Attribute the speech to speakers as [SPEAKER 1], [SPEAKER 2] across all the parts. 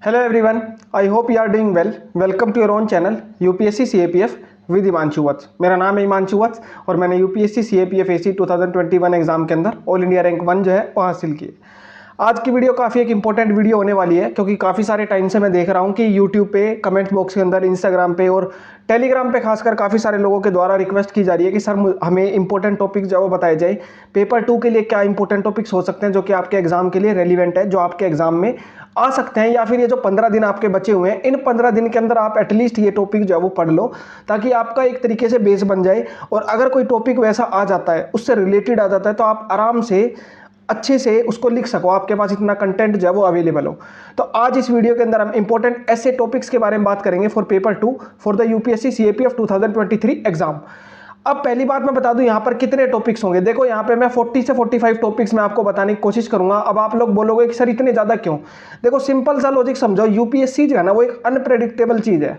[SPEAKER 1] Hello everyone, I hope you are doing well. Welcome to your own channel UPSC CAPF with Himanshu Vats. मेरा नाम है हिमांशु वत्स और मैंने UPSC CAPF AC 2021 exam के अंदर ऑल इंडिया रैंक 1 जो है वो हासिल की। आज की वीडियो काफ़ी एक इंपॉर्टेंट वीडियो होने वाली है क्योंकि काफ़ी सारे टाइम से मैं देख रहा हूँ कि यूट्यूब पे कमेंट बॉक्स के अंदर, इंस्टाग्राम पे और टेलीग्राम पे खासकर काफ़ी सारे लोगों के द्वारा रिक्वेस्ट की जा रही है कि सर हमें इंपॉर्टेंट टॉपिक जो वो बताए जाए। पेपर 2 के लिए क्या इंपॉर्टेंट टॉपिक्स हो सकते हैं जो कि आपके एग्जाम के लिए रेलिवेंट है, जो आपके एग्जाम में आ सकते हैं, या फिर ये जो 15 दिन आपके बचे हुए हैं इन 15 दिन के अंदर आप एटलीस्ट ये टॉपिक जो है वो पढ़ लो ताकि आपका एक तरीके से बेस बन जाए। और अगर कोई टॉपिक वैसा आ जाता है, उससे रिलेटेड आ जाता है, तो आप आराम से अच्छे से उसको लिख सको, आपके पास इतना कंटेंट जो है वो अवेलेबल हो। तो आज इस वीडियो के अंदर हम इंपॉर्टेंट ऐसे टॉपिक्स के बारे में बात करेंगे for paper 2 for the UPSC CAPF 2023 exam. अब पहली बात मैं बता दूं यहाँ पर कितने टॉपिक्स होंगे। देखो यहाँ पे मैं 40 से 45 टॉपिक्स मैं आपको बताने की कोशिश करूंगा। अब आप लोग बोलोगे कि सर इतने ज़्यादा क्यों। देखो सिंपल सा लॉजिक समझो, यूपीएससी जो है ना वो एक अनप्रेडिक्टेबल चीज़ है।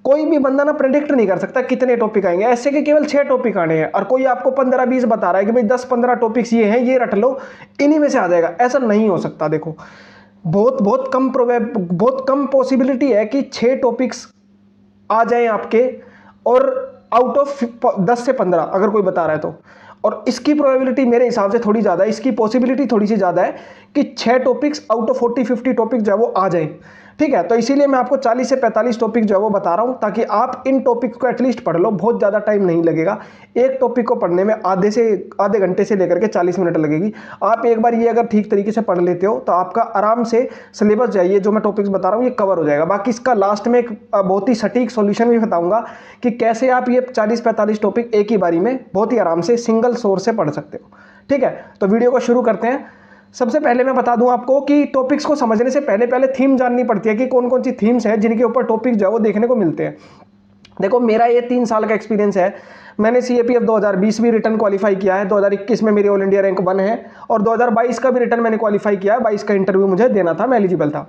[SPEAKER 1] कोई भी बंदा ना प्रेडिक्ट नहीं कर सकता कितने टॉपिक आएंगे। ऐसे कि केवल 6 टॉपिक आने हैं और कोई आपको 15-20 बता रहा है कि भाई 10-15 टॉपिक्स ये हैं, ये रट लो, इन्हीं में से आ जाएगा। ऐसा नहीं हो सकता। देखो बहुत कम पॉसिबिलिटी है कि 6 टॉपिक्स आ जाएं आपके, और आउट ऑफ 10 से 15 अगर कोई बता रहा है तो। और इसकी प्रोबेबिलिटी मेरे हिसाब से थोड़ी ज़्यादा है, इसकी पॉसिबिलिटी थोड़ी सी ज़्यादा है कि 6 टॉपिक्स आउट ऑफ 40-50 टॉपिक जो है वो आ जाएं। ठीक है, तो इसीलिए मैं आपको 40 से 45 टॉपिक जो है वो बता रहा हूं ताकि आप इन टॉपिक्स को एटलीस्ट पढ़ लो। बहुत ज़्यादा टाइम नहीं लगेगा, एक टॉपिक को पढ़ने में आधे घंटे से लेकर के 40 मिनट लगेगी। आप एक बार ये अगर ठीक तरीके से पढ़ लेते हो तो आपका आराम से सिलेबस जाइए जो मैं टॉपिक्स बता रहा हूँ ये कवर हो जाएगा। बाकी इसका लास्ट में एक बहुत ही सटीक सॉल्यूशन भी बताऊंगा कि कैसे आप ये 40-45 टॉपिक एक ही बारी में बहुत ही आराम से सिंगल सोर्स से पढ़ सकते हो। ठीक है, तो वीडियो को शुरू करते हैं। सबसे पहले मैं बता दूं आपको कि टॉपिक्स को समझने से पहले थीम जाननी पड़ती है कि कौन कौन सी थीम्स है जिनके ऊपर टॉपिक जो है वो देखने को मिलते हैं। देखो मेरा ये 3 साल का एक्सपीरियंस है। मैंने CAPF 2020 भी रिटर्न क्वालिफाई किया है, 2021 में मेरी ऑल इंडिया रैंक 1 है और 2022 का भी रिटर्न मैंने क्वालिफाई किया है। 22 का इंटरव्यू मुझे देना था, मैं एलिजिबल था।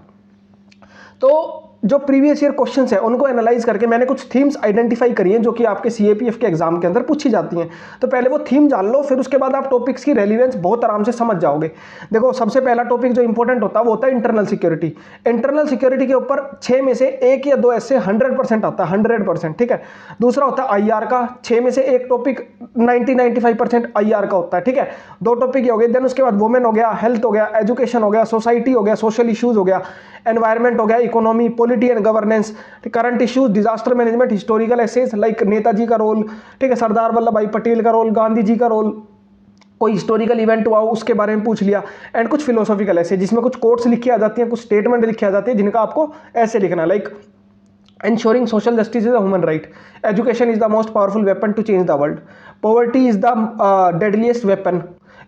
[SPEAKER 1] तो जो प्रीवियस ईयर क्वेश्चंस है उनको एनालाइज करके मैंने कुछ थीम्स आइडेंटिफाई करी हैं जो कि आपके CAPF के एग्जाम के अंदर पूछी जाती हैं। तो पहले वो थीम जान लो, फिर उसके बाद आप टॉपिक्स की रेलिवेंस बहुत आराम से समझ जाओगे। देखो सबसे पहला टॉपिक जो इंपॉर्टेंट होता है वो होता है इंटरनल सिक्योरिटी। इंटरनल सिक्योरिटी के ऊपर 6 में से 1 या 2 ऐसे 100% आता है, 100%। ठीक है, दूसरा होता है IR का, 6 में से एक टॉपिक 90-95% IR का होता है। ठीक है, 2 टॉपिक हो गए। देन उसके बाद वुमेन हो गया, हेल्थ हो गया, एजुकेशन हो गया, सोसाइटी हो गया, सोशल इश्यूज हो गया, एनवायरमेंट हो गया, economy, polity and governance, current issues, disaster management, historical essays like Netaji का रोल, ठीक है, सरदार वल्लभ भाई पटेल का रोल, गांधी जी का रोल, कोई हिस्टोरिकल इवेंट हुआ उसके बारे में पूछ लिया, एंड कुछ फिलोसॉफिकल ऐसे जिसमें कुछ कोट्स लिखी आ जाती हैं, कुछ स्टेटमेंट लिखी आ जाती है जिनका आपको ऐसे लिखना, like ensuring social justice is a human right, education is the most powerful weapon to change the world, poverty is the deadliest weapon,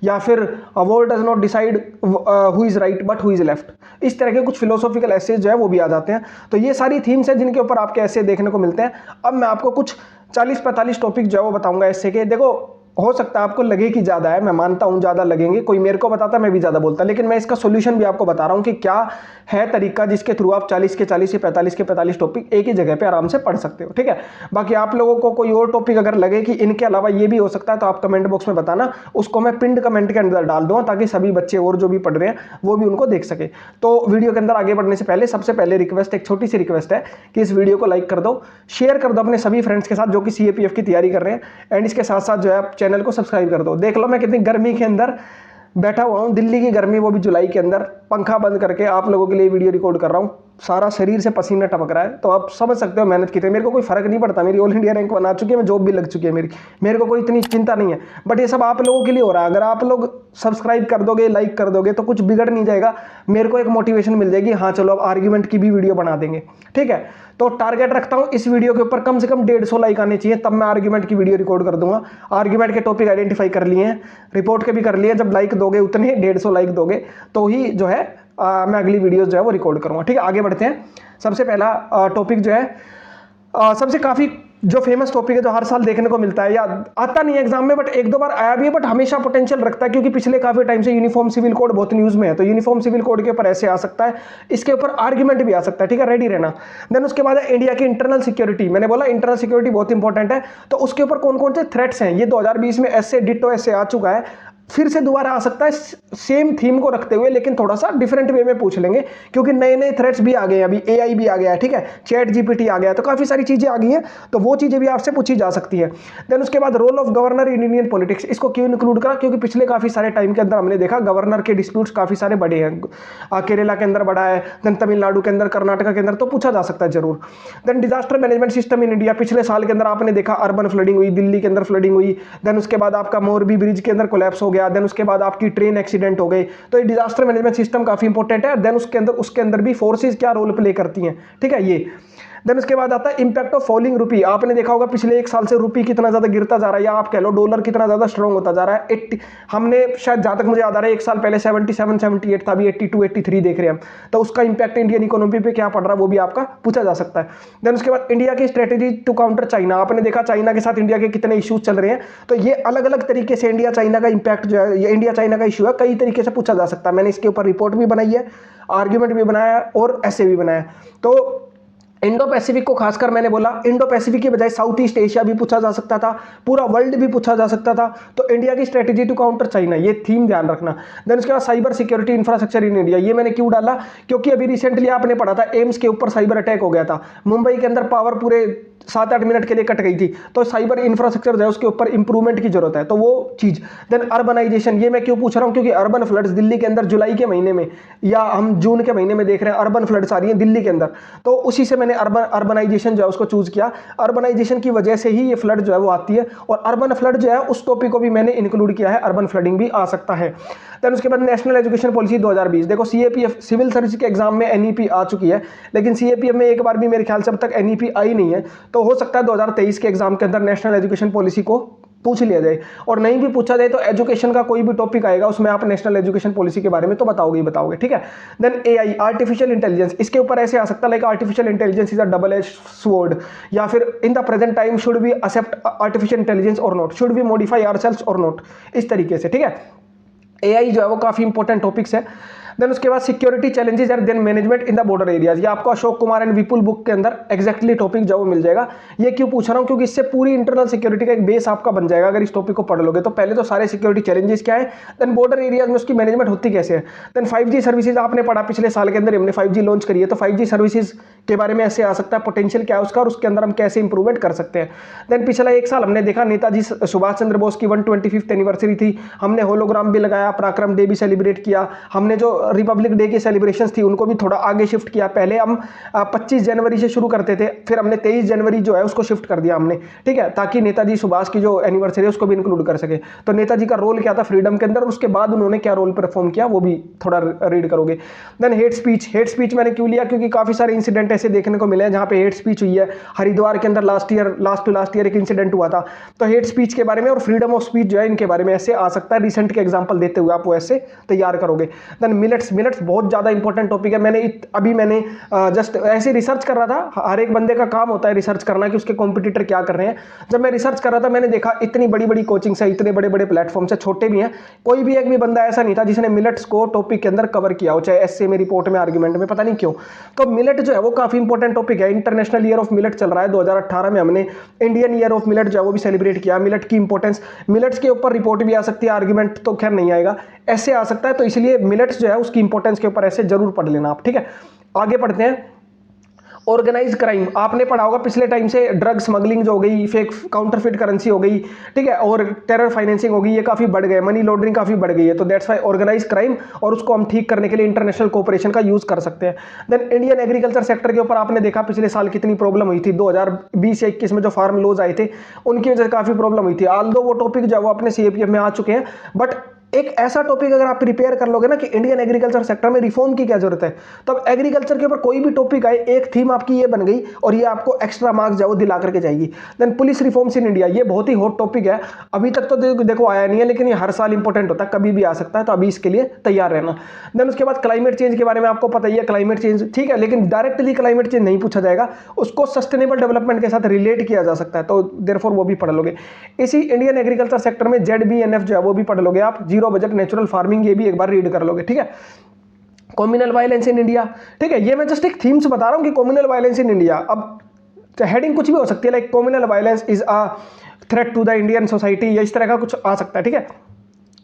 [SPEAKER 1] या फिर war does not decide who is right but who is left। इस तरह के कुछ philosophical essays जो है वो भी आ जाते हैं। तो ये सारी थीम्स हैं जिनके ऊपर आपके ऐसे देखने को मिलते हैं। अब मैं आपको कुछ 40-45 टॉपिक जो है वो बताऊंगा ऐसे के। देखो हो सकता है आपको लगे कि ज़्यादा है, मैं मानता हूँ ज़्यादा लगेंगे, कोई मेरे को बताता मैं भी ज़्यादा बोलता, लेकिन मैं इसका सोल्यूशन भी आपको बता रहा हूँ कि क्या है तरीका जिसके थ्रू आप 40 के 40 से 45 के 45 टॉपिक एक ही जगह पे आराम से पढ़ सकते हो। ठीक है, बाकी आप लोगों को कोई और टॉपिक अगर लगे कि इनके अलावा ये भी हो सकता है तो आप कमेंट बॉक्स में बताना, उसको मैं पिंड कमेंट के अंदर डाल दूँगा ताकि सभी बच्चे और जो भी पढ़ रहे हैं वो भी उनको देख सके। तो वीडियो के अंदर आगे बढ़ने से पहले सबसे पहले रिक्वेस्ट, एक छोटी सी रिक्वेस्ट है कि इस वीडियो को लाइक कर दो, शेयर कर दो अपने सभी फ्रेंड्स के साथ जो कि CAPF की तैयारी कर रहे हैं, एंड इसके साथ साथ जो है आप चैनल को सब्सक्राइब कर दो। देख लो मैं कितनी गर्मी के अंदर बैठा हुआ हूँ, दिल्ली की गर्मी, वो भी जुलाई के अंदर, पंखा बंद करके आप लोगों के लिए वीडियो रिकॉर्ड कर रहा हूँ। सारा शरीर से पसीना टपक रहा है, तो आप समझ सकते हो मेहनत कितनी। मेरे को कोई फर्क नहीं पड़ता, मेरी ऑल इंडिया रैंक 1 आ चुकी है, मैं जॉब भी लग चुकी है मेरे को कोई इतनी चिंता नहीं है। बट ये सब आप लोगों के लिए हो रहा है। अगर आप लोग सब्सक्राइब कर दोगे, लाइक कर दोगे तो कुछ बिगड़ नहीं जाएगा, मेरे को एक मोटिवेशन मिल जाएगी, हाँ चलो अब आर्ग्यूमेंट की भी वीडियो बना देंगे। ठीक है, तो टारगेट रखता हूं इस वीडियो के ऊपर कम से कम 150 लाइक आने चाहिए, तब मैं आर्ग्यूमेंट की वीडियो रिकॉर्ड कर दूंगा। आर्ग्यूमेंट के टॉपिक आइडेंटिफाई कर लिए हैं, रिपोर्ट के भी कर लिए, जब लाइक दोगे उतने 150 लाइक दोगे तो ही जो है मैं अगली वीडियोस जो है वो रिकॉर्ड करूंगा। ठीक है, आगे बढ़ते हैं। सबसे पहला टॉपिक जो है सबसे काफ़ी जो फेमस टॉपिक है जो हर साल देखने को मिलता है, या आता नहीं है एग्जाम में बट 1-2 बार आया भी है, बट हमेशा पोटेंशियल रखता है क्योंकि पिछले काफी टाइम से यूनिफॉर्म सिविल कोड बहुत न्यूज में है। तो यूनिफॉर्म सिविल कोड के ऊपर ऐसे आ सकता है, इसके ऊपर आर्ग्यूमेंट भी आ सकता है। ठीक है, रेडी रहना। देन उसके बाद है इंडिया की इंटरनल सिक्योरिटी। मैंने बोला इंटरनल सिक्योरिटी बहुत इंपॉर्टेंट है, तो उसके ऊपर कौन कौन से थ्रेट्स हैं, ये 2020 में ऐसे डिटो ऐसे आ चुका है। फिर से दोबारा आ सकता है सेम थीम को रखते हुए, लेकिन थोड़ा सा डिफरेंट वे में पूछ लेंगे, क्योंकि नए नए थ्रेट्स भी आ गए हैं, अभी एआई भी आ गया है, ठीक है, चैट जीपीटी आ गया है, तो काफ़ी सारी चीज़ें आ गई हैं, तो वो चीज़ें भी आपसे पूछी जा सकती है। देन उसके बाद role of governor in Indian politics, इसको क्यों इंक्लूड करा, क्योंकि पिछले काफ़ी सारे टाइम के अंदर हमने देखा गवर्नर के डिस्प्यूट्स काफ़ी सारे बड़े हैं, केरला के अंदर बड़ा है, देन तमिलनाडु के अंदर, कर्नाटका के अंदर, तो पूछा जा सकता है जरूर। Then disaster management system in India, पिछले साल के अंदर आपने देखा अर्बन फ्लडिंग हुई, दिल्ली के अंदर फ्लडिंग हुई, देन उसके बाद आपका मोरबी ब्रिज के अंदर कोलैप्स हो गया, देन उसके बाद आपकी ट्रेन एक्सीडेंट हो गई, तो ये डिजास्टर मैनेजमेंट सिस्टम काफी इंपॉर्टेंट है। देन उसके अंदर भी फोर्सेज क्या रोल प्ले करती हैं, ठीक है ये। देन उसके बाद आता है इंपैक्ट ऑफ फॉलिंग रूपी, आपने देखा होगा पिछले एक साल से रूपी कितना ज्यादा गिरता जा रहा है, या आप कह लो डॉलर कितना ज्यादा स्ट्रॉन्ग होता जा रहा है। हमने शायद जहां तक मुझे याद आ रहा है एक साल पहले 77 78 था, अभी 82 83 देख रहे हैं हम, तो उसका इंपैक्ट इंडियन इकोनॉमी पे क्या पड़ रहा है वो भी आपका पूछा जा सकता है। देन उसके बाद इंडिया की स्ट्रेटेजी टू काउंटर चाइना, आपने देखा चाइना के साथ इंडिया के कितने इश्यूज चल रहे हैं, तो ये अलग अलग तरीके से इंडिया चाइना का इंपैक्ट जो है, ये इंडिया चाइना का इशू है, कई तरीके से पूछा जा सकता है। मैंने इसके ऊपर रिपोर्ट भी बनाई है, आर्ग्यूमेंट भी बनाया है और ऐसे भी बनाया है। तो इंडो पैसिफिक को खासकर मैंने बोला, इंडो पैसिफिक की बजाय साउथ ईस्ट एशिया भी पूछा जा सकता था, पूरा वर्ल्ड भी पूछा जा सकता था, तो इंडिया की स्ट्रेटेजी टू काउंटर चाइना, ये थीम ध्यान रखना। देन उसके बाद cyber security infrastructure in India, ये मैंने क्यों डाला, क्योंकि अभी रिसेंटली आपने पढ़ा था एम्स के ऊपर साइबर अटैक हो गया था, मुंबई के अंदर पावर पूरे 7-8 मिनट के लिए कट गई थी, तो साइबर इंफ्रास्ट्रक्चर जो है उसके ऊपर इंप्रूवमेंट की जरूरत है, तो वो चीज। देन अर्बनाइजेशन, ये मैं क्यों पूछ रहा हूं, क्योंकि अर्बन फ्लड्स दिल्ली के अंदर जुलाई के महीने में या हम जून के महीने में देख रहे हैं अर्बन फ्लड्स आ रही है दिल्ली के अंदर, तो उसी से मैंने अर्बनाइजेशन जो है उसको चूज किया। अर्बनाइजेशन की वजह से ही ये फ्लड जो है वो आती है, और अर्बन फ्लड जो है उस टॉपिक को भी मैंने इंक्लूड किया है, अर्बन फ्लडिंग भी आ सकता है। देन उसके बाद नेशनल एजुकेशन पॉलिसी 2020, देखो सीएपीएफ सिविल सर्विस के एग्जाम में एनईपी आ चुकी है, लेकिन सीएपीएफ में एक बार भी मेरे ख्याल से अब तक एनईपी आई नहीं है, तो हो सकता है 2023 के एग्जाम के अंदर नेशनल एजुकेशन पॉलिसी को पूछ लिया जाए, और नहीं भी पूछा जाए तो एजुकेशन का कोई भी टॉपिक आएगा उसमें आप नेशनल एजुकेशन पॉलिसी के बारे में तो बताओगे ही बताओगे, ठीक है। देन एआई आर्टिफिशियल इंटेलिजेंस, इसके ऊपर ऐसे आ सकता है like artificial intelligence is a double edge sword, या फिर in the present time should we accept artificial intelligence और not, should we modify ourselves और नॉट, इस तरीके से, ठीक है। एआई जो है वो काफी इंपॉर्टेंट टॉपिक्स है। देन उसके बाद security challenges and then management in the border areas, ये आपको अशोक कुमार एंड विपुल बुक के अंदर एग्जैक्टली टॉपिक जो वो मिल जाएगा। ये क्यों पूछ रहा हूं, क्योंकि इससे पूरी इंटरनल सिक्योरिटी का एक बेस आपका बन जाएगा अगर इस टॉपिक को पढ़ लोगे। तो पहले तो सारे सिक्योरिटी चैलेंजेस क्या है, देन बॉर्डर एरियाज में उसकी मैनेजमेंट होती कैसे है, देन 5G सर्विसेज आपने पढ़ा पिछले साल के अंदर हमने 5G लॉन्च करी है, तो 5G सर्विसेज के बारे में ऐसे आ सकता है, पोटेंशियल क्या है उसका और उसके अंदर हम कैसे इंप्रूवमेंट कर सकते हैं। देन पिछला एक साल हमने देखा नेताजी सुभाष चंद्र बोस की 125th एनिवर्सरी थी, हमने होलोग्राम भी लगाया, पराक्रम डे भी सेलिब्रेट किया, हमने जो रिपब्लिक डे के सेलिब्रेशंस थी उनको भी थोड़ा आगे शिफ्ट किया, पहले हम 25 जनवरी से शुरू करते थे, फिर हमने 23 जनवरी जो है उसको शिफ्ट कर दिया हमने, ठीक है, ताकि नेताजी सुभाष की जो एनिवर्सरी है उसको भी इंक्लूड कर सके। तो नेताजी का रोल क्या था फ्रीडम के अंदर, और उसके बाद उन्होंने क्या रोल परफॉर्म किया वो भी थोड़ा रीड करोगे। देन हेट स्पीच मैंने क्यों लिया, क्योंकि काफी सारे इंसिडेंट ऐसे देखने को मिले हैं जहां पे हेट स्पीच हुई है। हरिद्वार के अंदर लास्ट टू लास्ट ईयर एक इंसिडेंट हुआ था, तो हेट स्पीच के बारे में और फ्रीडम ऑफ स्पीच जो है इनके बारे में ऐसे आ सकता है, रिसेंट के एग्जांपल देते हुए आप वो ऐसे तैयार करोगे। देन मिलेट्स बहुत ज्यादा इंपॉर्टेंट टॉपिक है, मैंने जस्ट ऐसे रिसर्च कर रहा था, हर एक बंदे का काम होता है रिसर्च करना कि उसके कॉम्पिटिटर क्या कर रहे हैं। जब मैं रिसर्च कर रहा था मैंने देखा इतनी बड़ी बड़ी कोचिंग्स है, इतने बड़े बड़े प्लेटफॉर्म्स है, छोटे भी हैं, कोई भी एक भी बंदा ऐसा नहीं था जिसने मिलेट्स को टॉपिक के अंदर कवर किया हो, चाहे एस्से में, रिपोर्ट में, आर्गुमेंट में, पता नहीं क्यों। तो मिलेट जो है वो काफी इंपॉर्टेंट टॉपिक है। इंटरनेशनल ईयर ऑफ मिलेट चल रहा है, 2018 में हमने इंडियन ईयर ऑफ मिलेट जो है वो भी सेलिब्रेट किया। मिलेट की इंपॉर्टेंस, मिलेट्स के ऊपर रिपोर्ट भी आ सकती है, आर्गुमेंट तो खैर नहीं आएगा, ऐसे आ सकता है, तो इसलिए मिलेट्स जो है उसकी इंपॉर्टेंस के ऊपर ऐसे जरूर पढ़ लेना आप, ठीक है। आगे पढ़ते हैं। ऑर्गेनाइज क्राइम आपने पढ़ा होगा पिछले टाइम से, ड्रग स्मगलिंग जो हो गई, फेक काउंटरफिट करेंसी हो गई, ठीक है, और टेरर फाइनेंसिंग हो गई, ये काफी बढ़ गए, मनी लॉन्ड्रिंग काफी बढ़ गई है, तो दैट्स व्हाई ऑर्गेनाइज क्राइम, और उसको हम ठीक करने के लिए इंटरनेशनल कोऑपरेशन का यूज कर सकते हैं। देन इंडियन एग्रीकल्चर सेक्टर के ऊपर आपने देखा पिछले साल कितनी प्रॉब्लम हुई थी, 2020 से 21 में जो फार्म लॉज आए थे उनकी वजह से काफी प्रॉब्लम हुई थी। ऑल्दो वो टॉपिक जो वो अपने सीएपीएफ में आ चुके हैं, बट एक ऐसा टॉपिक अगर आप प्रिपेयर कर लोगे ना कि इंडियन एग्रीकल्चर सेक्टर में रिफॉर्म की क्या जरूरत है, तो अब एग्रीकल्चर के ऊपर कोई भी टॉपिक आए, एक थीम आपकी ये बन गई और ये आपको एक्स्ट्रा मार्क्स जो दिला करके जाएगी। Then police reforms in India, ये बहुत ही हॉट टॉपिक है, अभी तक तो देखो आया नहीं है, लेकिन ये हर साल इंपॉर्टेंट होता है, कभी भी आ सकता है, तो अभी इसके लिए तैयार रहना। देन उसके बाद क्लाइमेट चेंज के बारे में आपको पता ही है, क्लाइमेट चेंज ठीक है, लेकिन डायरेक्टली क्लाइमेट चेंज नहीं पूछा जाएगा, उसको सस्टेनेबल डेवलपमेंट के साथ रिलेट किया जा सकता है, तो देयरफॉर वो भी पढ़ लोगे। इसी इंडियन एग्रीकल्चर सेक्टर में ZBNF जो है वो भी पढ़ लोगे आप, जीरो बजट नेचुरल फार्मिंग, ये भी एक बार रीड कर लोगे, ठीक है। कम्युनल वायलेंस इन इंडिया, ठीक है, ये मैं जस्ट एक थीम्स बता रहा हूं कि कम्युनल वायलेंस इन इंडिया, अब हेडिंग कुछ भी हो सकती है, like communal violence is a threat to the Indian society, या इस तरह का कुछ आ सकता है, ठीक है।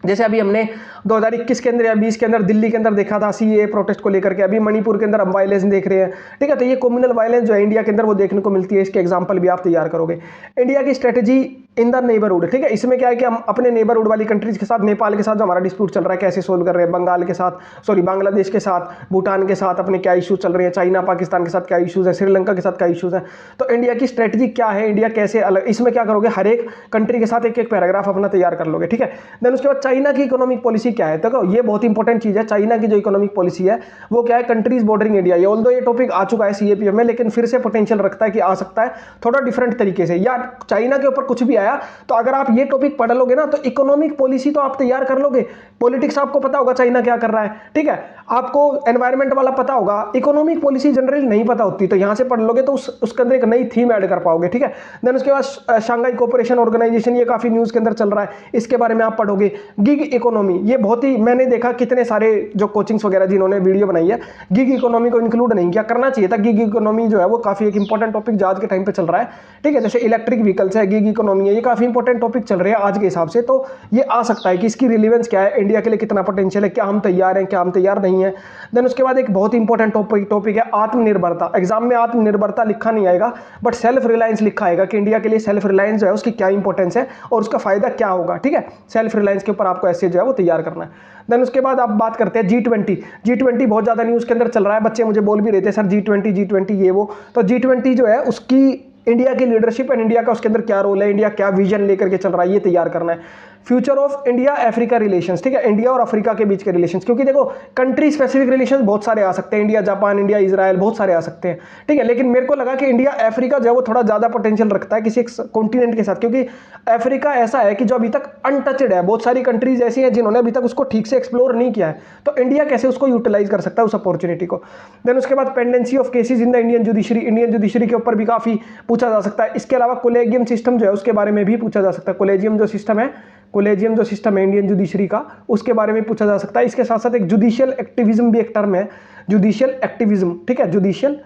[SPEAKER 1] जैसे अभी हमने 2021 के अंदर या 20 के अंदर दिल्ली के अंदर देखा था सीए प्रोटेस्ट को लेकर के, अभी मणिपुर के अंदर हम वायलेंस देख रहे हैं, ठीक है। तो ये कम्युनल वायलेंस जो है इंडिया के अंदर वो देखने को मिलती है, इसके एग्जांपल भी आप तैयार करोगे। इंडिया की स्ट्रेटेजी इन द नेबरहुड, ठीक है। इसमें क्या है कि हम अपने नेबरहुड वाली कंट्रीज के साथ, नेपाल के साथ जो हमारा डिस्प्यूट चल रहा है कैसे सोल्व कर रहे हैं, बंगाल के साथ, सॉरी बांग्लादेश के साथ, भूटान के साथ अपने क्या इशू चल रहे हैं, चाइना पाकिस्तान के साथ क्या इशूज़ है, श्रीलंका के साथ क्या इशूज़ है। तो इंडिया की स्ट्रेटेजी क्या है, इंडिया कैसे अलग, इसमें क्या करोगे, हर एक कंट्री के साथ एक एक पैराग्राफ अपना तैयार कर लोगे, ठीक है। देन उसके बाद चाइना की इकोनॉमिक पॉलिसी क्या है, देखो ये बहुत इंपॉर्टेंट चीज़ है। चाइना की जो इकोनॉमिक पॉलिसी है वो क्या है, कंट्रीज बॉर्डरिंग इंडिया। ये ऑल्दो ये टॉपिक आ चुका है सीएपीएफ में, लेकिन फिर से पोटेंशियल रखता है कि आ सकता है थोड़ा डिफरेंट तरीके से, या चाइना के ऊपर कुछ भी आया तो अगर आप ये टॉपिक पढ़ लोगे ना तो इकोनॉमिक पॉलिसी तो आप तैयार कर लोगे। पॉलिटिक्स आपको पता होगा चाइना क्या कर रहा है, ठीक है, आपको एनवायरमेंट वाला पता होगा, इकोनॉमिक पॉलिसी जनरली नहीं पता होती, तो यहां से पढ़ लोगे तो उसके अंदर एक नई थीम ऐड कर पाओगे, ठीक है। देन उसके बाद शंघाई कोऑपरेशन ऑर्गेनाइजेशन, ये काफी न्यूज के अंदर चल रहा है, इसके बारे में आप पढ़ोगे। गिग इकोनॉमी, ये बहुत ही, मैंने देखा कितने सारे जो कोचिंग्स वगैरह जिन्होंने वीडियो बनाई है गिग इकोनॉमी को इंक्लूड नहीं किया, करना चाहिए था। गिग इकोनॉमी जो है वो काफी एक इंपॉर्टेंट टॉपिक आज के टाइम पे चल रहा है, ठीक है। जैसे इलेक्ट्रिक व्हीकल्स है, गिग इकोनॉमी है, ये काफी इंपॉर्टेंट टॉपिक चल रहे हैं आज के हिसाब से। तो ये आ सकता है कि इसकी रिलेवेंस क्या है, इंडिया के लिए कितना पोटेंशियल है, क्या हम तैयार हैं, क्या हम तैयार नहीं है। देन उसके बाद एक बहुत इंपॉर्टेंट टॉपिक है आत्मनिर्भरता। एग्जाम में आत्मनिर्भरता लिखा नहीं आएगा बट सेल्फ रिलायंस लिखा आएगा कि इंडिया के लिए सेल्फ रिलायंस जो है उसकी क्या इंपॉर्टेंस है और उसका फायदा क्या होगा, ठीक है। सेल्फ रिलायंस के ऊपर आपको ऐसे जो है वो तैयार करना है। देन उसके बाद आप बात करते हैं G20 बहुत ज्यादा न्यूज के अंदर चल रहा है, बच्चे मुझे बोल भी रहे थे सर G20 ये वो। तो G20 जो है उसकी इंडिया की लीडरशिप एंड इंडिया का उसके अंदर क्या रोल है, इंडिया क्या विजन लेकर के चल रहा है, ये तैयार करना है। Future of India Africa relations, ठीक है, इंडिया और अफ्रीका के बीच के रिलेशंस, क्योंकि देखो कंट्री स्पेसिफिक रिलेशंस बहुत सारे आ सकते हैं, इंडिया जापान, इंडिया इजराइल, बहुत सारे आ सकते हैं, ठीक है। लेकिन मेरे को लगा कि इंडिया अफ्रीका जो है वो थोड़ा ज्यादा पोटेंशियल रखता है किसी एक कॉन्टिनेंट के साथ, क्योंकि अफ्रीका ऐसा है कि जो अभी तक अनटचड है, बहुत सारी कंट्रीज ऐसी हैं जिन्होंने अभी तक उसको ठीक से एक्सप्लोर नहीं किया है, तो इंडिया कैसे उसको यूटिलाइज कर सकता है उस अपॉर्चुनिटी को। देन उसके बाद pendency of cases in the Indian judiciary के ऊपर भी काफी पूछा जा सकता है। इसके अलावा कोलेजियम सिस्टम जो है उसके बारे में भी पूछा जा सकता है। कोलेजियम जो सिस्टम है इंडियन जुडिशरी का, उसके बारे में पूछा जा सकता है। इसके साथ साथ एक जुडिशियल एक्टिविज्म भी एक टर्म है, जुडिशियल एक्टिविज्म, ठीक है, जुडिशियल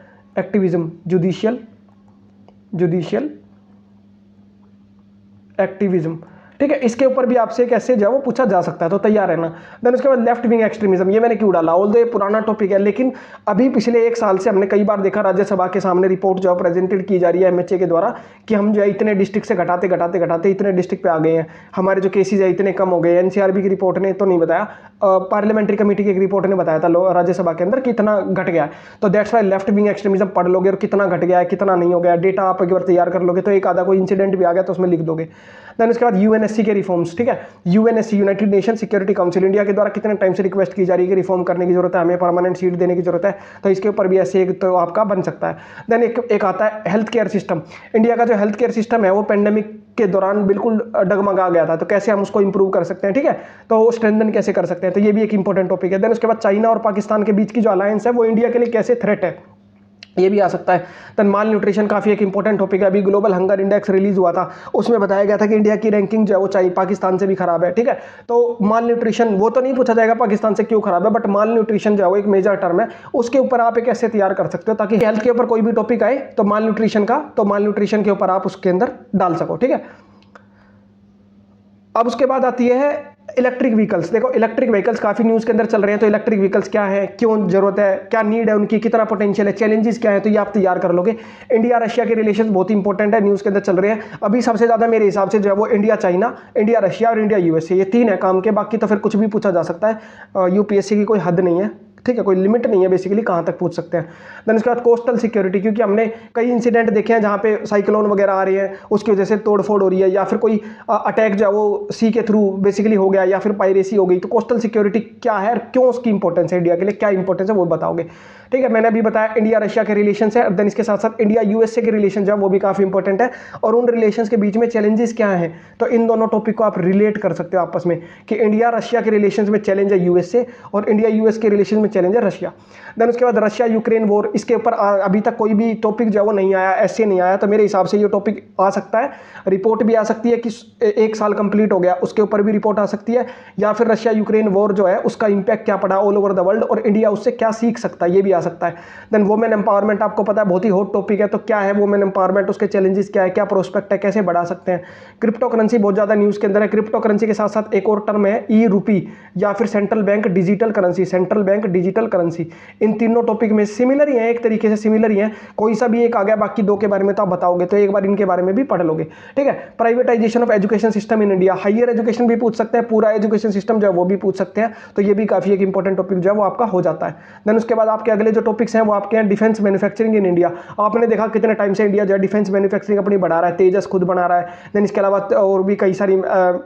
[SPEAKER 1] एक्टिविज्म, ठीक है। इसके ऊपर भी आपसे कैसे जो है वो पूछा जा सकता है, तो तैयार रहना। देन उसके बाद लेफ्ट विंग एक्सट्रीमिज्म, ये मैंने क्यों डाला, ऑल्दो ये पुराना टॉपिक है, लेकिन अभी पिछले एक साल से हमने कई बार देखा राज्यसभा के सामने रिपोर्ट जो प्रेजेंटेड की जा रही है एमएचए के द्वारा कि हम जो है इतने डिस्ट्रिक्ट से घटाते इतने डिस्ट्रिक्ट पे आ गए हैं, हमारे जो केसेज है इतने कम हो गए। एनसीआरबी की रिपोर्ट ने तो नहीं बताया, पार्लियामेंट्री कमेटी की एक रिपोर्ट ने बताया था राज्यसभा के अंदर कि इतना घट गया है। तो that's why left wing extremism पढ़ लोगे और कितना घट गया है कितना नहीं हो गया, डेटा आप एक बार तैयार कर लोगे, तो एक आधा कोई इंसिडेंट भी आ गया तो उसमें लिख दोगे। देन उसके बाद यूएनएससी के रिफॉर्म्स, ठीक है, UNSC United nation security council, India के द्वारा कितने टाइम से रिक्वेस्ट की जा रही है कि रिफॉर्म करने की जरूरत है, हमें परमानेंट सीट देने की जरूरत है, तो इसके ऊपर भी ऐसे एक तो आपका बन सकता है। देन एक आता है हेल्थ केयर सिस्टम, इंडिया का जो हेल्थ केयर सिस्टम है वो पेंडेमिक के दौरान बिल्कुल डगमगा गया था, तो कैसे हम उसको इंप्रूव कर सकते हैं, ठीक है, तो स्ट्रेंथन कैसे कर सकते हैं, तो ये भी एक इंपॉर्टेंट टॉपिक है। देन उसके बाद चाइना और पाकिस्तान के बीच की जो अलायंस है वो इंडिया के लिए कैसे थ्रेट है, ये भी आ सकता है। देन माल न्यूट्रिशन काफी एक इंपॉर्टेंट टॉपिक है, अभी ग्लोबल हंगर इंडेक्स रिलीज हुआ था, उसमें बताया गया था कि इंडिया की रैंकिंग जो है वो चाहिए पाकिस्तान से भी खराब है, ठीक है। तो माल न्यूट्रिशन वो तो नहीं पूछा जाएगा पाकिस्तान से क्यों खराब है, बट माल न्यूट्रिशन जो है वो एक मेजर टर्म है, उसके ऊपर आप एक ऐसे तैयार कर सकते हो ताकि हेल्थ के ऊपर कोई भी टॉपिक आए तो माल न्यूट्रिशन के ऊपर आप उसके अंदर डाल सको, ठीक है। अब उसके बाद आती है इलेक्ट्रिक व्हीकल्स। देखो इलेक्ट्रिक व्हीकल्स काफी न्यूज के अंदर चल रहे हैं, तो इलेक्ट्रिक व्हीकल्स क्या है, क्यों जरूरत है, क्या नीड है उनकी, कितना पोटेंशियल है, चैलेंजेस क्या है, तो ये आप तैयार कर लोगे। इंडिया रशिया के रिलेशन बहुत इंपॉर्टेंट है, न्यूज के अंदर चल रहे हैं अभी सबसे ज्यादा मेरे हिसाब से जो है वो इंडिया चाइना, इंडिया रशिया और इंडिया यूएसए, ये तीन है काम के, बाकी तो फिर कुछ भी पूछा जा सकता है, यूपीएससी की कोई हद नहीं है, ठीक है, कोई लिमिट नहीं है बेसिकली कहाँ तक पूछ सकते हैं। देन उसके बाद कोस्टल सिक्योरिटी, क्योंकि हमने कई इंसिडेंट देखे हैं जहाँ पे साइक्लोन वगैरह आ रही है, उसकी वजह से तोड़फोड़ हो रही है, या फिर कोई अटैक जो है वो सी के थ्रू बेसिकली हो गया, या फिर पायरेसी हो गई, तो कोस्टल सिक्योरिटी क्या है, क्यों उसकी इंपॉर्टेंस है, इंडिया के लिए क्या इंपॉर्टेंस है वो बताओगे, ठीक है। मैंने अभी बताया इंडिया रशिया के रिलेशन है, देन इसके साथ साथ इंडिया यूएसए के रिलेशन जो है वो भी काफी इंपॉर्टेंट है, और उन रिलेशन के बीच में चैलेंजेस क्या है, तो इन दोनों टॉपिक को आप रिलेट कर सकते हो आपस में कि इंडिया रशिया के रिलेशन में चैलेंज है यूएसए और इंडिया यूएस के रिलेशन में चैलेंज है रशिया। देन उसके बाद रशिया यूक्रेन वॉर, इसके ऊपर अभी तक कोई भी टॉपिक जो है वो नहीं आया, ऐसे नहीं आया, तो मेरे हिसाब से ये टॉपिक आ सकता है। रिपोर्ट भी आ सकती है कि 1 साल कंप्लीट हो गया उसके ऊपर भी रिपोर्ट आ सकती है, या फिर रशिया यूक्रेन वॉर जो है उसका इंपैक्ट क्या पड़ा ऑल ओवर द वर्ल्ड और इंडिया उससे क्या सीख सकता है, ये भी आ सकता है। देन वुमेन एम्पावरमेंट, आपको पता है बहुत ही हॉट टॉपिक है, तो क्या है वुमेन एम्पावरमेंट, उसके चैलेंजेस क्या है, क्या प्रोस्पेक्ट है, कैसे बढ़ा सकते हैं। क्रिप्टो करेंसी बहुत ज़्यादा न्यूज़ के अंदर है। क्रिप्टो करेंसी के साथ साथ एक और टर्म है ई रूपी या फिर central bank digital currency, central bank digital currency. इन तीनों टॉपिक में सिमिलर ही है, एक तरीके से सिमिलर ही है, कोई सा भी एक आ गया, बाकी दो के बारे में तो आप बताओगे, तो एक बार इनके बारे में भी पढ़ लोगे, ठीक है। Privatisation of education system in India, higher education भी पूछ सकते हैं, पूरा एजुकेशन सिस्टम जो है वो भी पूछ सकते हैं, तो ये भी काफी एक इंपॉर्टेंट टॉपिक जो है वो आपका हो जाता है। देन उसके बाद आपके अगले जो टॉपिक्स हैं वो आपके हैं डिफेंस मैन्युफैक्चरिंग इन इंडिया। आपने देखा कितने टाइम से इंडिया जो है डिफेंस मैन्युफैक्चरिंग अपनी बढ़ा रहा है, तेजस खुद बना रहा है। देन इसके अलावा और भी कई सारी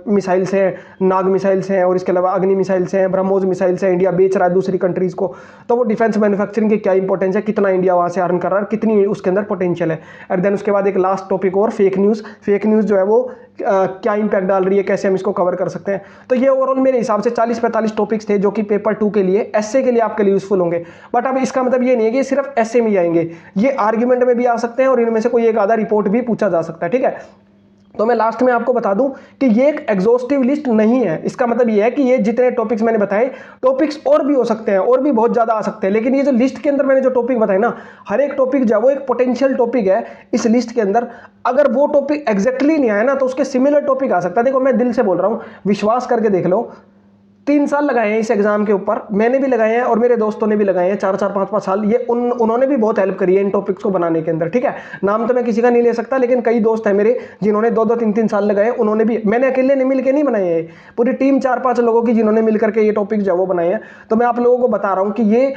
[SPEAKER 1] मिसाइल्स हैं, नाग मिसाइल्स हैं, और इसके अलावा अग्नि मिसाइल्स हैं, ब्रह्मोस मिसाइल्स हैं, इंडिया बेच रहा है दूसरी कंट्रीज को। तो वो डिफेंस मैन्युफैक्चरिंग की क्या इंपॉर्टेंस है, कितना इंडिया वहां से अर्न कर रहा है, कितनी उसके अंदर पोटेंशियल है। और देन उसके बाद एक लास्ट टॉपिक और फेक न्यूज़, फेक न्यूज़ जो है वो क्या इंपैक्ट डाल रही है, कैसे हम इसको कवर कर सकते हैं। तो ये ओवरऑल मेरे हिसाब से 40-45 टॉपिक्स थे जो कि पेपर 2 के लिए, एसए के लिए आपके लिए यूजफुल होंगे। बट अब इसका मतलब ये नहीं है कि सिर्फ एसए में आएंगे, ये आर्ग्यूमेंट में भी आ सकते हैं और इनमें से कोई एक आधा रिपोर्ट भी पूछा जा सकता है, ठीक है। तो मैं लास्ट में आपको बता दूं कि ये एक एग्जॉस्टिव लिस्ट नहीं है। इसका मतलब ये है कि ये जितने टॉपिक्स मैंने बताए, टॉपिक्स और भी हो सकते हैं, और भी बहुत ज्यादा आ सकते हैं, लेकिन ये जो लिस्ट के अंदर मैंने जो टॉपिक बताए ना, हर एक टॉपिक जो है वो एक पोटेंशियल टॉपिक है इस लिस्ट के अंदर। अगर वो टॉपिक एग्जैक्टली नहीं आया ना तो उसके सिमिलर टॉपिक आ सकता है। देखो मैं दिल से बोल रहा हूं, विश्वास करके देख लो, 3 साल लगाए हैं इस एग्जाम के ऊपर, मैंने भी लगाए हैं और मेरे दोस्तों ने भी लगाए हैं 4-4 5-5 साल। ये उन्होंने भी बहुत हेल्प करी है इन टॉपिक्स को बनाने के अंदर, ठीक है। नाम तो मैं किसी का नहीं ले सकता, लेकिन कई दोस्त हैं मेरे जिन्होंने 2-2 3-3 साल लगाए, उन्होंने भी, मैंने अकेले ने मिल के नहीं बनाए हैं, पूरी टीम 4-5 लोगों की जिन्होंने मिलकर के ये टॉपिक जो वो बनाए हैं। तो मैं आप लोगों को बता रहा हूँ कि ये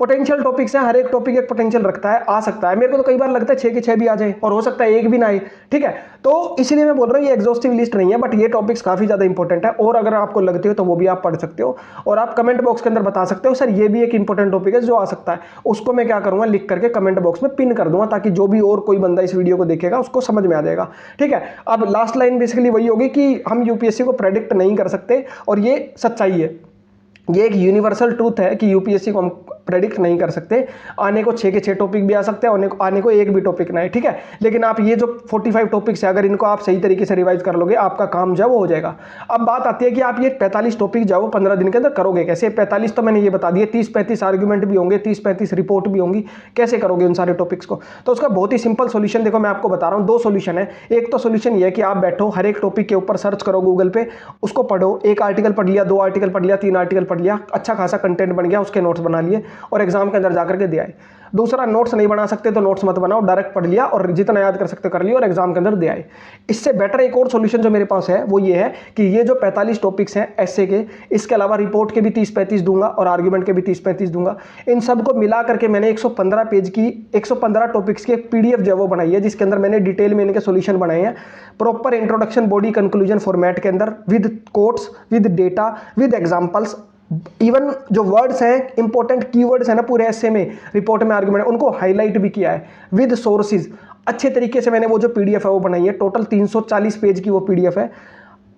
[SPEAKER 1] पोटेंशियल टॉपिक्स हैं, हर एक टॉपिक एक पोटेंशियल रखता है, आ सकता है। मेरे को तो कई बार लगता है 6 के 6 भी आ जाए और हो सकता है एक भी ना आए, ठीक है। तो इसलिए मैं बोल रहा हूँ ये एग्जॉस्टिव लिस्ट नहीं है, बट ये टॉपिक्स काफी ज्यादा इंपॉर्टेंट है, और अगर आपको लगते हो तो वो भी आप पढ़ सकते हो, और आप कमेंट बॉक्स के अंदर बता सकते हो सर ये भी एक इंपॉर्टेंट टॉपिक है जो आ सकता है। उसको मैं क्या करूंगा, लिख करके कमेंट बॉक्स में पिन कर दूंगा, ताकि जो भी और कोई बंदा इस वीडियो को देखेगा उसको समझ में आ जाएगा, ठीक है। अब लास्ट लाइन बेसिकली वही होगी कि हम यूपीएससी को प्रेडिक्ट नहीं कर सकते, और ये सच्चाई है, ये एक यूनिवर्सल ट्रूथ है कि यूपीएससी को हम प्रेडिक्ट नहीं कर सकते। आने को 6 के 6 टॉपिक भी आ सकते हैं, आने को एक भी टॉपिक ना है, ठीक है। लेकिन आप ये जो 45 टॉपिक्स है, अगर इनको आप सही तरीके से रिवाइज कर लोगे, आपका काम जो वो हो जाएगा। अब बात आती है कि आप ये 45 टॉपिक जो 15 दिन के अंदर करोगे कैसे। 45 तो मैंने ये बता दिए, 30-35 आर्ग्यूमेंट भी होंगे, 30-35 रिपोर्ट भी होंगी, कैसे करोगे उन सारे टॉपिक्स को। तो उसका बहुत ही सिंपल सोल्यूशन देखो मैं आपको बता रहा हूँ, 2 सोल्यूशन है। एक तो सोल्यूशन ये है कि आप बैठो, हर एक टॉपिक के ऊपर सर्च करो गूगल पे, उसको पढ़ो, 1 आर्टिकल पढ़ लिया, 2 आर्टिकल पढ़ लिया, 3 आर्टिकल पढ़ लिया, अच्छा खासा कंटेंट बन गया, उसके नोट्स बना लिए और एग्जाम के अंदर जाकर के दे आए। दूसरा, नोट्स नहीं बना सकते तो नोट्स मत बनाओ, डायरेक्ट पढ़ लिया और जितना याद कर सकते कर लिया और एग्जाम के अंदर दे आए। इससे बेटर एक और सॉल्यूशन जो मेरे पास है वो ये है कि ये जो 45 टॉपिक्स हैं एसए के, इसके अलावा रिपोर्ट के भी 30-35 दूंगा और आर्ग्यूमेंट के भी 30-35 दूंगा। इन सबको मिला करके मैंने 115 पेज की 115 टॉपिक्स की एक पीडीएफ जो वो बनाई है, जिसके अंदर मैंने डिटेल में इनके सॉल्यूशन बनाए हैं, proper introduction body conclusion format के अंदर, with quotes, with data, with examples. Even जो वर्ड्स हैं, इंपॉर्टेंट कीवर्ड्स हैं ना पूरे ऐसे में, रिपोर्ट में, आर्गुमेंट, उनको हाईलाइट भी किया है विद सोर्सेज। अच्छे तरीके से मैंने वो जो पीडीएफ है वो बनाई है, टोटल 340 पेज की वो पीडीएफ है।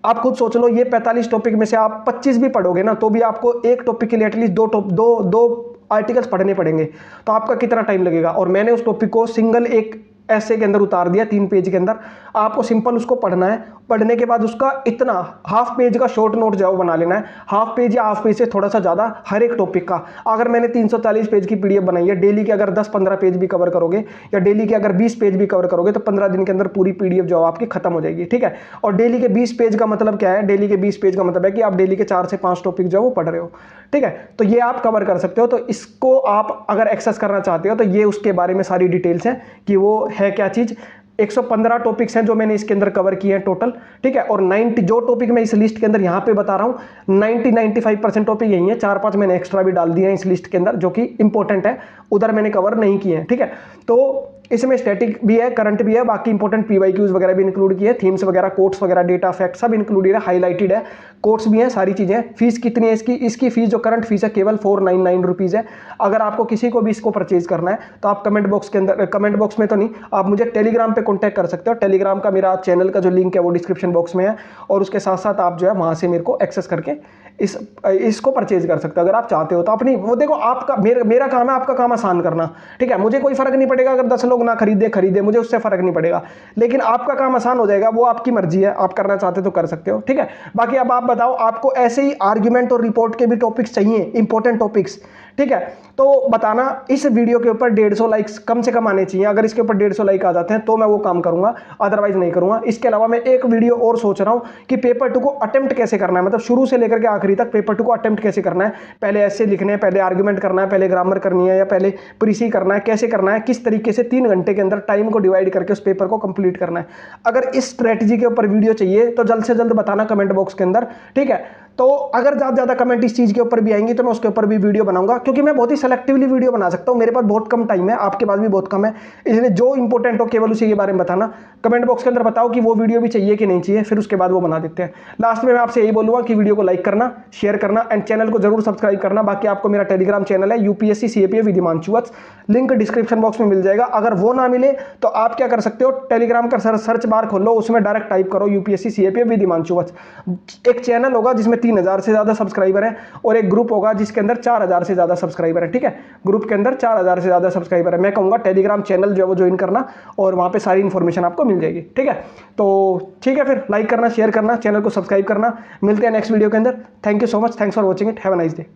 [SPEAKER 1] आप खुद सोच लो, ये 45 टॉपिक में से आप 25 भी पढ़ोगे ना तो भी आपको एक टॉपिक के लिए एटलीस्ट दो आर्टिकल्स पढ़ने पड़ेंगे, तो आपका कितना टाइम लगेगा। और मैंने उस टॉपिक को सिंगल एक ऐसे के अंदर उतार दिया, 3 पेज के अंदर। आपको सिंपल उसको पढ़ना है, पढ़ने के बाद उसका इतना हाफ पेज का शॉर्ट नोट जो बना लेना है, हाफ पेज या हाफ पेज से थोड़ा सा ज़्यादा हर एक टॉपिक का। अगर मैंने 340 पेज की पीडीएफ बनाई है, डेली के अगर 10-15 पेज भी कवर करोगे या डेली के अगर 20 पेज भी कवर करोगे तो 15 दिन के अंदर पूरी पीडीएफ जो आपकी खत्म हो जाएगी, ठीक है। और डेली के 20 पेज का मतलब क्या है, डेली के 20 पेज का मतलब है कि आप डेली के 4 से 5 टॉपिक जो वो पढ़ रहे हो, ठीक है। तो ये आप कवर कर सकते हो। तो इसको आप अगर एक्सेस करना चाहते हो तो ये उसके बारे में सारी डिटेल्स हैं कि वो है क्या चीज़। 115 टॉपिक्स हैं जो मैंने इसके अंदर कवर किए हैं टोटल, ठीक है। और 90 जो टॉपिक मैं इस लिस्ट के अंदर यहां पे बता रहा हूं, 90-95% टॉपिक यही है। 4-5 मैंने एक्स्ट्रा भी डाल दिए हैं इस लिस्ट के अंदर जो कि इंपॉर्टेंट है, उधर मैंने कवर नहीं किए हैं, ठीक है। तो इसमें स्टैटिक भी है, करंट भी है, बाकी इंपॉर्टेंट पीवाईक्यूज वगैरह भी इंक्लूड किए, थीम्स वगैरह, कोट्स वगैरह, डेटा फैक्ट सब इंक्लूडेड है, हाईलाइटेड है, कोट्स भी हैं, सारी चीजें। फीस कितनी है इसकी फीस जो करंट फीस है केवल 499 रुपीज है। अगर आपको किसी को भी इसको परचेज करना है तो आप कमेंट बॉक्स के अंदर, कमेंट बॉक्स में तो नहीं, आप मुझे टेलीग्राम पे कॉन्टैक्ट कर सकते हो। टेलीग्राम का मेरा चैनल का जो लिंक है वो डिस्क्रिप्शन बॉक्स में है, और उसके साथ साथ आप जो है वहां से मेरे को एक्सेस करके इसको परचेज कर सकते हो अगर आप चाहते हो तो। अपनी वो देखो, आपका मेरा काम है आपका काम आसान करना, ठीक है। मुझे कोई फर्क नहीं पड़ेगा अगर 10 लोग ना खरीदे, मुझे उससे फर्क नहीं पड़ेगा, लेकिन आपका काम आसान हो जाएगा, वो आपकी मर्जी है, आप करना चाहते तो कर सकते हो, ठीक है। बाकी अब आप बताओ, आपको ऐसे ही आर्ग्यूमेंट और रिपोर्ट के भी टॉपिक्स चाहिए, इंपॉर्टेंट टॉपिक्स, ठीक है, तो बताना। इस वीडियो के ऊपर 150 लाइक्स कम से कम आने चाहिए। अगर इसके ऊपर 150 लाइक आ जाते हैं तो मैं वो काम करूंगा, अदरवाइज नहीं करूंगा। इसके अलावा मैं एक वीडियो और सोच रहा हूं कि पेपर 2 को अटेम्प्ट कैसे करना है, मतलब शुरू से लेकर के आखिरी तक पेपर 2 को अटेम्प्ट कैसे करना है। पहले ऐसे लिखने हैं, पहले आर्ग्यूमेंट करना है, पहले ग्रामर करनी है, या पहले प्रीसी करना है, कैसे करना है, किस तरीके से 3 घंटे के अंदर टाइम को डिवाइड करके उस पेपर को कंप्लीट करना है। अगर इस स्ट्रेटजी के ऊपर वीडियो चाहिए तो जल्द से जल्द बताना कमेंट बॉक्स के अंदर, ठीक है। तो अगर ज़्यादा कमेंट इस चीज़ के ऊपर भी आएंगी तो मैं उसके ऊपर भी वीडियो बनाऊंगा, क्योंकि मैं बहुत ही सेलेक्टिवली वीडियो बना सकता हूं, मेरे पास बहुत कम टाइम है, आपके पास भी बहुत कम है, इसलिए जो इंपॉर्टेंट हो केवल उसी के बारे में बताना। कमेंट बॉक्स के अंदर बताओ कि वो वीडियो भी चाहिए कि नहीं चाहिए, फिर उसके बाद वो बना देते हैं। लास्ट में मैं आपसे यही बोलूंगा कि वीडियो को लाइक करना, शेयर करना एंड चैनल को जरूर सब्सक्राइब करना। बाकी आपको मेरा टेलीग्राम चैनल है UPSC CAPF with Himanshu Vats, link description box में मिल जाएगा। अगर वो ना मिले तो आप क्या कर सकते हो, टेलीग्राम का सर्च बार खोलो, उसमें डायरेक्ट टाइप करो यूपीएससी सीएपीएफ विद हिमांशु वत्स। एक चैनल होगा जिसमें 3000 से ज्यादा सब्सक्राइबर है, और एक ग्रुप होगा जिसके अंदर 4000 से ज्यादा सब्सक्राइबर है, ठीक है। ग्रुप के अंदर 4000 से ज्यादा सब्सक्राइबर है। मैं कहूंगा टेलीग्राम चैनल जो है वो ज्वाइन करना, और वहां पे सारी इंफॉर्मेशन आपको मिल जाएगी, ठीक है। तो ठीक है, फिर लाइक करना, शेयर करना, चैनल को सब्सक्राइब करना। मिलते हैं नेक्स्ट वीडियो के अंदर। Thank you so much, thanks for watching it, have a nice day.